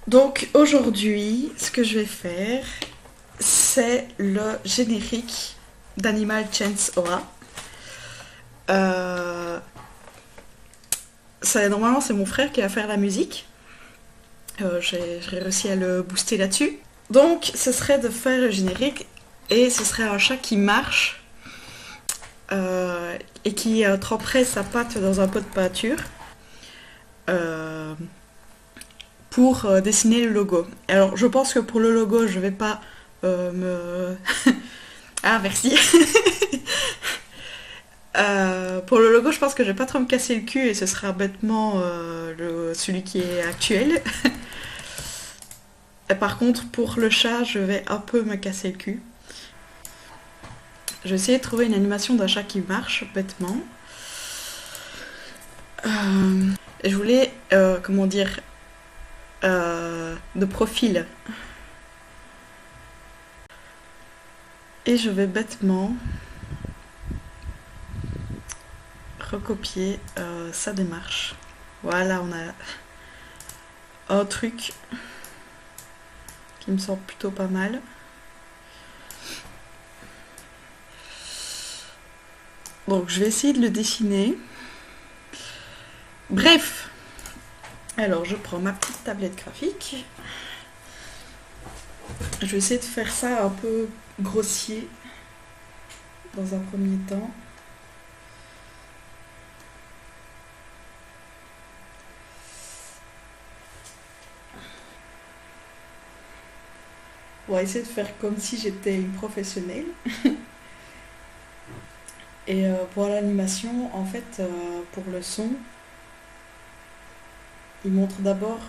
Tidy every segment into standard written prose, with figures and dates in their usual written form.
Donc aujourd'hui, ce que je vais faire, c'est le générique d'Animal Chainsaw. Normalement, c'est mon frère qui va faire la musique. J'ai réussi à le booster là-dessus. Donc, ce serait de faire le générique et ce serait un chat qui marche et qui tremperait sa patte dans un pot de peinture pour dessiner le logo. Alors, je pense que pour le logo, je vais pas me... Ah, merci. Pour le logo, je pense que je vais pas trop me casser le cul et ce sera bêtement celui qui est actuel. Et par contre, pour le chat, je vais un peu me casser le cul. Je vais essayer de trouver une animation d'un chat qui marche bêtement. Je voulais, comment dire, de profil. Et je vais bêtement recopier sa démarche. Voilà, on a un truc qui me semble plutôt pas mal. Donc je vais essayer de le dessiner. Bref, alors je prends ma petite tablette graphique. Je vais essayer de faire ça un peu grossier dans un premier temps. On va essayer de faire comme si j'étais une professionnelle. Et pour l'animation, en fait, pour le son, il montre d'abord,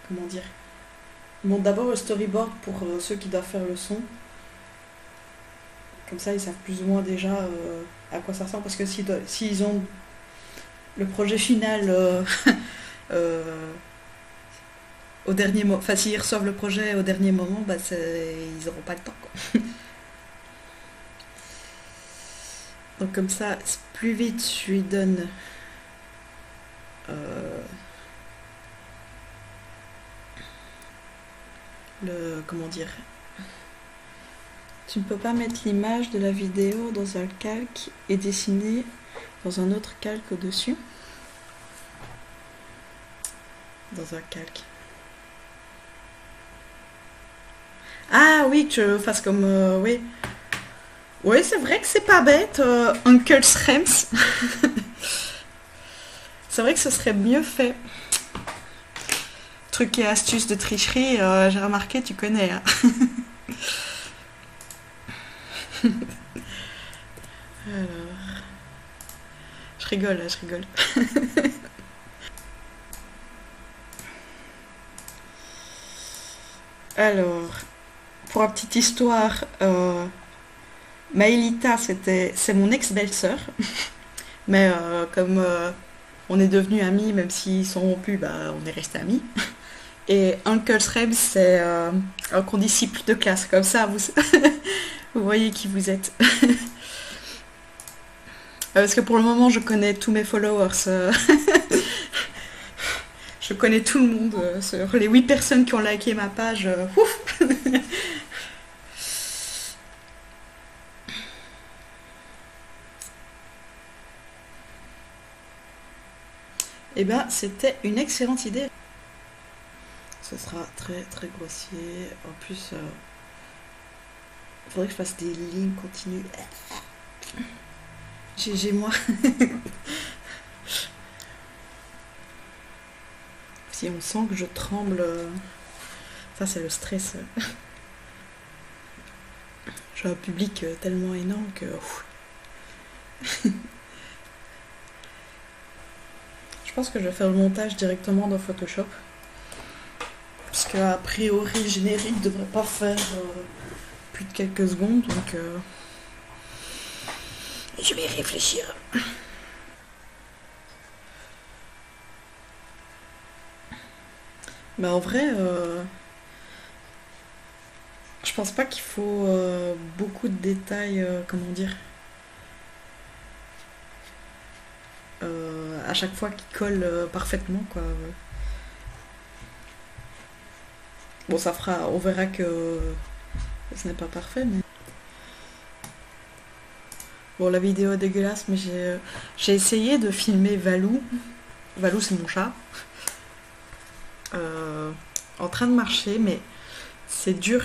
comment dire, il montre d'abord le storyboard pour ceux qui doivent faire le son. Comme ça, ils savent plus ou moins déjà à quoi ça ressemble. Parce que s'ils ont le projet final au dernier moment, enfin s'ils reçoivent le projet au dernier moment, bah ils n'auront pas le temps, quoi. Donc comme ça, plus vite je lui donne comment dire, tu ne peux pas mettre l'image de la vidéo dans un calque et dessiner dans un autre calque au-dessus. Dans un calque. Ah oui, que je fasse comme... oui. Oui, c'est vrai que c'est pas bête, Uncle Shrems. C'est vrai que ce serait mieux fait. Truc et astuce de tricherie, j'ai remarqué, tu connais. Hein. Alors... Je rigole, je rigole. Alors, pour la petite histoire, Maëlita, c'est mon ex-belle-sœur. Mais comme on est devenus amis, même s'ils sont rompus, bah, on est restés amis. Et Uncle Shrems, c'est un condisciple de classe. Comme ça, vous, vous voyez qui vous êtes. Parce que pour le moment, je connais tous mes followers. Je connais tout le monde. Sur les 8 personnes qui ont liké ma page. Ouf. Eh ben, c'était une excellente idée. Ce sera très très grossier. En plus, il faudrait que je fasse des lignes continues. GG moi. Si on sent que je tremble, ça c'est le stress. J'ai un public tellement énorme que... Je pense que je vais faire le montage directement dans Photoshop. Parce qu'a priori, le générique devrait pas faire plus de quelques secondes, donc je vais y réfléchir. Mais en vrai, je pense pas qu'il faut beaucoup de détails, comment dire, à chaque fois qu'il colle parfaitement, quoi. Bon, ça fera, on verra que ce n'est pas parfait, mais... Bon, la vidéo est dégueulasse, mais j'ai essayé de filmer Valou. Valou, c'est mon chat. euh, En train de marcher, mais c'est dur.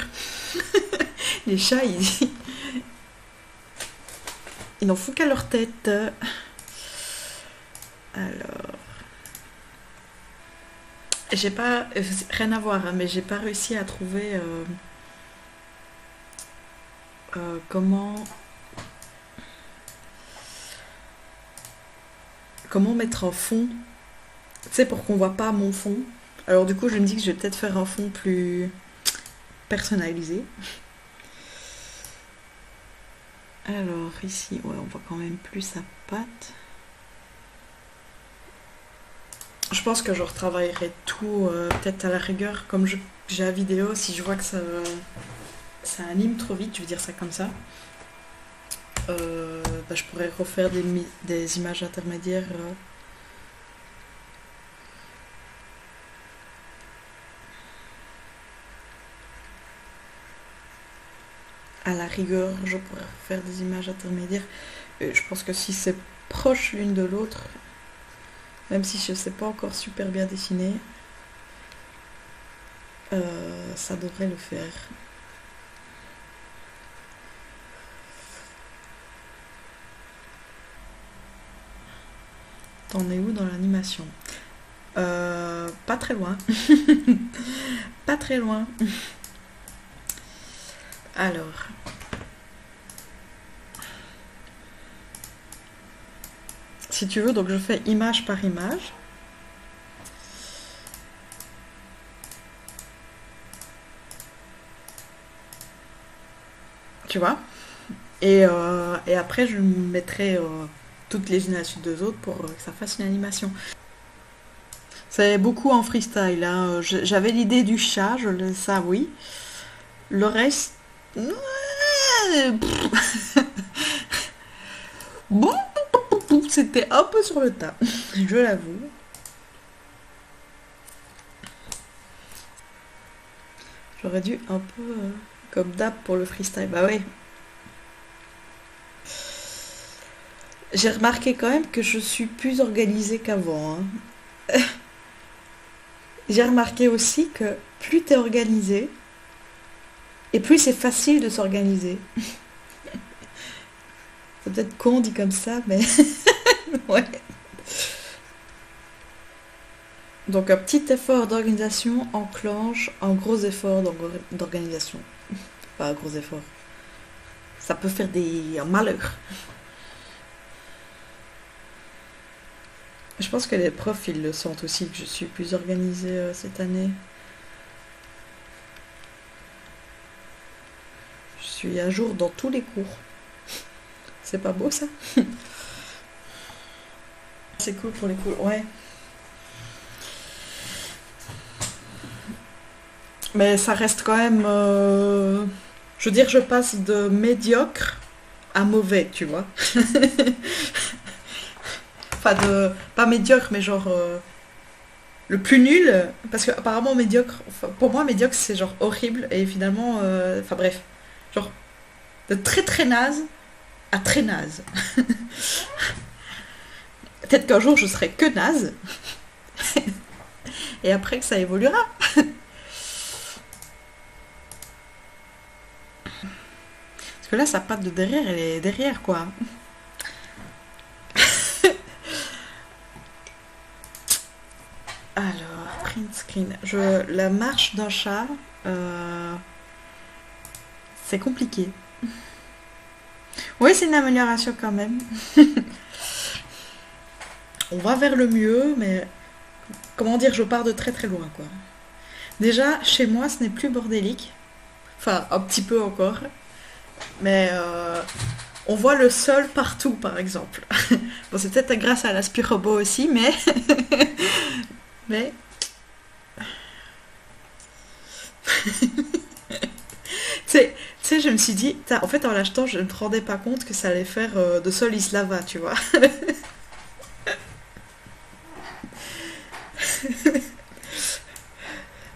Les chats, ils n'en font qu'à leur tête. Alors... J'ai pas... Rien à voir, hein, mais j'ai pas réussi à trouver comment... Comment mettre un fond, tu sais, pour qu'on voit pas mon fond. Alors du coup, je me dis que je vais peut-être faire un fond plus personnalisé. Alors ici, ouais, on voit quand même plus sa patte. Je pense que je retravaillerai tout, peut-être à la rigueur, comme j'ai la vidéo, si je vois que ça anime trop vite, je vais dire ça comme ça. Bah, je pourrais refaire des images intermédiaires. À la rigueur, je pourrais faire des images intermédiaires. Et je pense que si c'est proche l'une de l'autre, même si je ne sais pas encore super bien dessiner, ça devrait le faire. T'en es où dans l'animation? Pas très loin. Pas très loin. Alors. Si tu veux, donc je fais image par image. Tu vois? Et après, je mettrai toutes les unes à la suite des autres pour que ça fasse une animation. C'est beaucoup en freestyle, hein. J'avais l'idée du chat, ça oui. Le reste... Bon, c'était un peu sur le tas, je l'avoue. J'aurais dû un peu comme d'hab pour le freestyle. Bah ouais. J'ai remarqué quand même que je suis plus organisée qu'avant, hein. J'ai remarqué aussi que plus t'es organisé, et plus c'est facile de s'organiser. C'est peut-être con dit comme ça, mais ouais. Donc un petit effort d'organisation enclenche un gros effort d'organisation. Pas un gros effort. Ça peut faire un malheur. Je pense que les profs, ils le sentent aussi, que je suis plus organisée cette année. Je suis à jour dans tous les cours. C'est pas beau ça? C'est cool pour les cours, ouais. Mais ça reste quand même... Je veux dire, je passe de médiocre à mauvais, tu vois. Enfin, pas médiocre, mais genre... le plus nul, parce que apparemment médiocre, enfin, pour moi médiocre c'est genre horrible, et finalement... Enfin bref, genre de très très naze à très naze. Peut-être qu'un jour je serai que naze, et après que ça évoluera. Parce que là, sa patte de derrière, elle est derrière, quoi. Alors, print screen. La marche d'un chat, c'est compliqué. Oui, c'est une amélioration quand même. On va vers le mieux, mais comment dire, je pars de très très loin, quoi. Déjà, chez moi, ce n'est plus bordélique. Enfin, un petit peu encore. Mais on voit le sol partout, par exemple. Bon, c'est peut-être grâce à l'aspirobot aussi, mais... mais... Tu sais, je me suis dit, en fait, en l'achetant, je ne me rendais pas compte que ça allait faire de sol Islava, tu vois.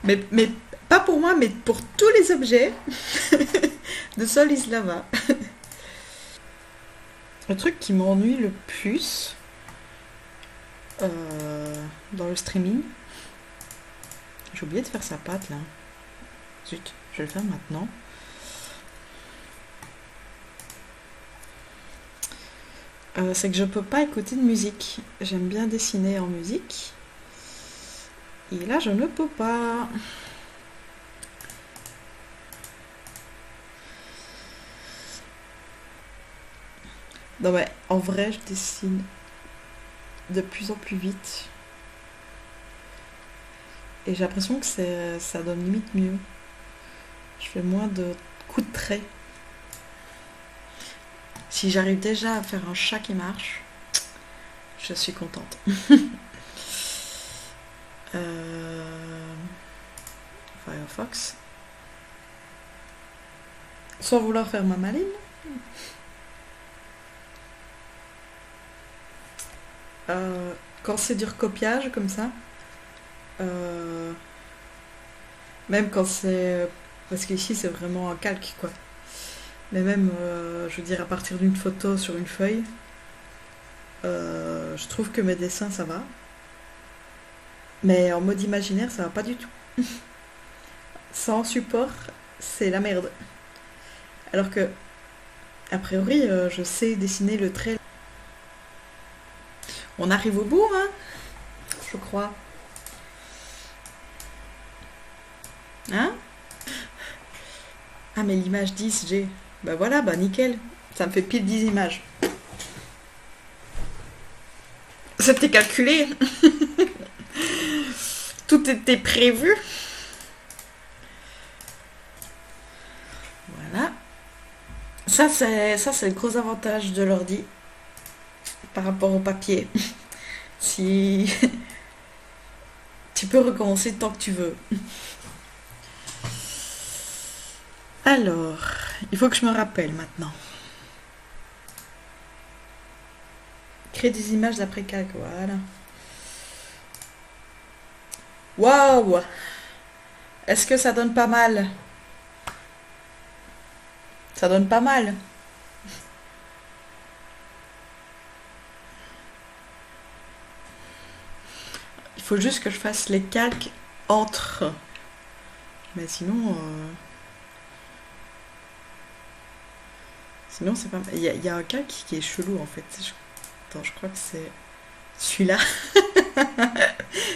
Mais Pas pour moi, mais pour tous les objets de Solislava. Le truc qui m'ennuie le plus dans le streaming, j'ai oublié de faire sa patte là. Zut, je vais le faire maintenant. C'est que je peux pas écouter de musique. J'aime bien dessiner en musique. Et là, je ne peux pas. Non mais en vrai, je dessine de plus en plus vite. Et j'ai l'impression que ça donne limite mieux. Je fais moins de coups de trait. Si j'arrive déjà à faire un chat qui marche, je suis contente. Firefox. Sans vouloir faire ma maline. Quand c'est du recopiage comme ça, même quand c'est... Parce qu'ici c'est vraiment un calque quoi. Mais même, je veux dire, à partir d'une photo sur une feuille, je trouve que mes dessins ça va. Mais en mode imaginaire ça va pas du tout. Sans support, c'est la merde. Alors que, a priori, je sais dessiner le trait. On arrive au bout, hein, je crois. Hein? Ah, mais l'image 10, j'ai. Bah voilà, bah nickel. Ça me fait pile 10 images. C'était calculé. Tout était prévu. Voilà. Ça, c'est le gros avantage de l'ordi par rapport au papier. Si tu peux recommencer tant que tu veux. Alors, il faut que je me rappelle maintenant. Créer des images d'après calque, voilà. Waouh! Est-ce que ça donne pas mal? Ça donne pas mal. Il faut juste que je fasse les calques entre. Mais sinon... Sinon, c'est pas... Il y a un calque qui est chelou, en fait. Attends, je crois que c'est celui-là.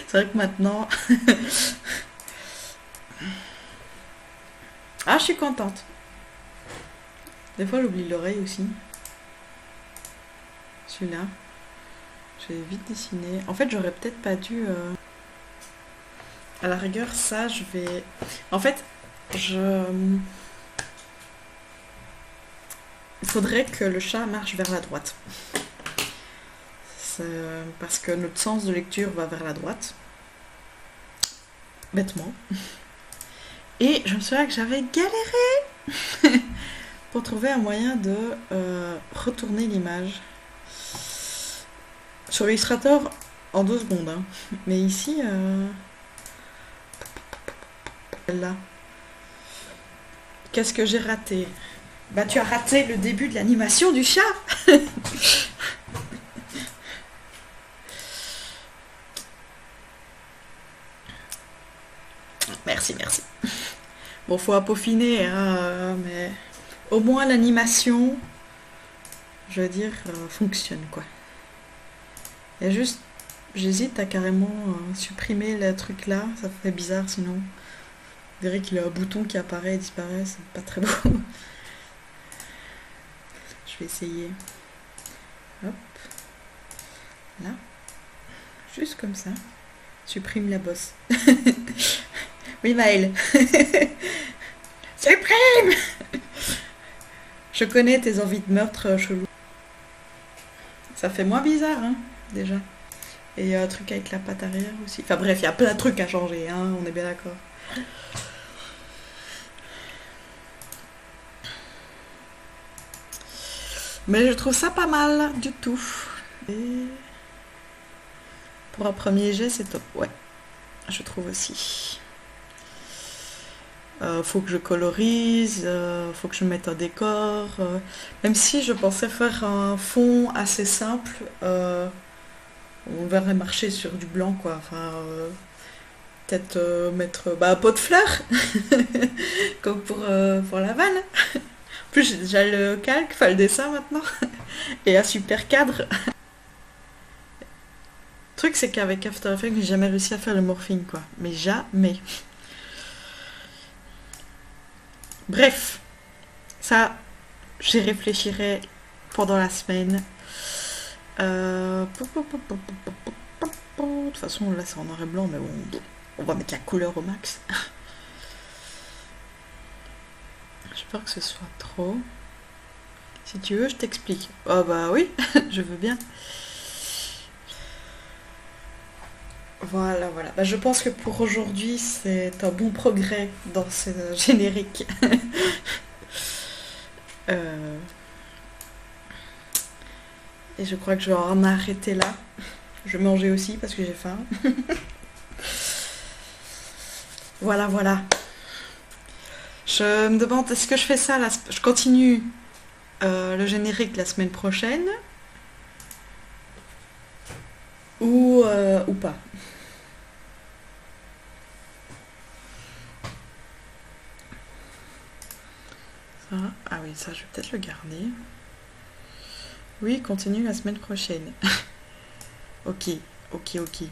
C'est vrai que maintenant... Ah, je suis contente. Des fois, j'oublie l'oreille aussi. Celui-là. Je vais vite dessiner. En fait, j'aurais peut-être pas dû... À la rigueur, ça, je vais... En fait, il faudrait que le chat marche vers la droite. Parce que notre sens de lecture va vers la droite. Bêtement. Et je me souviens que j'avais galéré pour trouver un moyen de retourner l'image. Sur Illustrator, en 2 secondes. Hein. Mais ici... Là. Qu'est-ce que j'ai raté? Bah tu as raté le début de l'animation du chat. Merci, merci. Bon, faut peaufiner, hein, mais au moins l'animation, je veux dire, fonctionne quoi. Il y a juste, j'hésite à carrément supprimer le truc là, ça fait bizarre sinon. On dirait qu'il y a un bouton qui apparaît et disparaît, c'est pas très beau. Je vais essayer. Hop. Là. Juste comme ça. Supprime la bosse. Oui, Maëlle. Supprime. Je connais tes envies de meurtre chelou. Ça fait moins bizarre, hein, déjà. Et il y a un truc avec la patte arrière aussi. Enfin bref, il y a plein de trucs à changer, hein, on est bien d'accord. Mais je trouve ça pas mal du tout. Et pour un premier jet, c'est top. Ouais, je trouve aussi. Faut que je colorise, faut que je mette un décor. Même si je pensais faire un fond assez simple, on verrait marcher sur du blanc, quoi. Enfin, peut-être mettre bah, un pot de fleurs, comme pour la vanne. En plus, j'ai déjà le calque, enfin le dessin maintenant, et un super cadre. Le truc, c'est qu'avec After Effects, j'ai jamais réussi à faire le morphing, quoi. Mais jamais. Bref, ça, j'y réfléchirai pendant la semaine. De toute façon, là, c'est en noir et blanc, mais bon, on va mettre la couleur au max. J'ai peur que ce soit trop. Si tu veux, je t'explique. Oh bah oui, je veux bien. Voilà, voilà. Bah, je pense que pour aujourd'hui, c'est un bon progrès dans ce générique. Euh, et je crois que je vais en arrêter là. Je vais manger aussi parce que j'ai faim. Voilà, voilà. Je me demande, est-ce que je fais ça je continue le générique la semaine prochaine ou pas. Ça, ah oui, ça, je vais peut-être le garder. Oui, continue la semaine prochaine. Ok, ok, ok.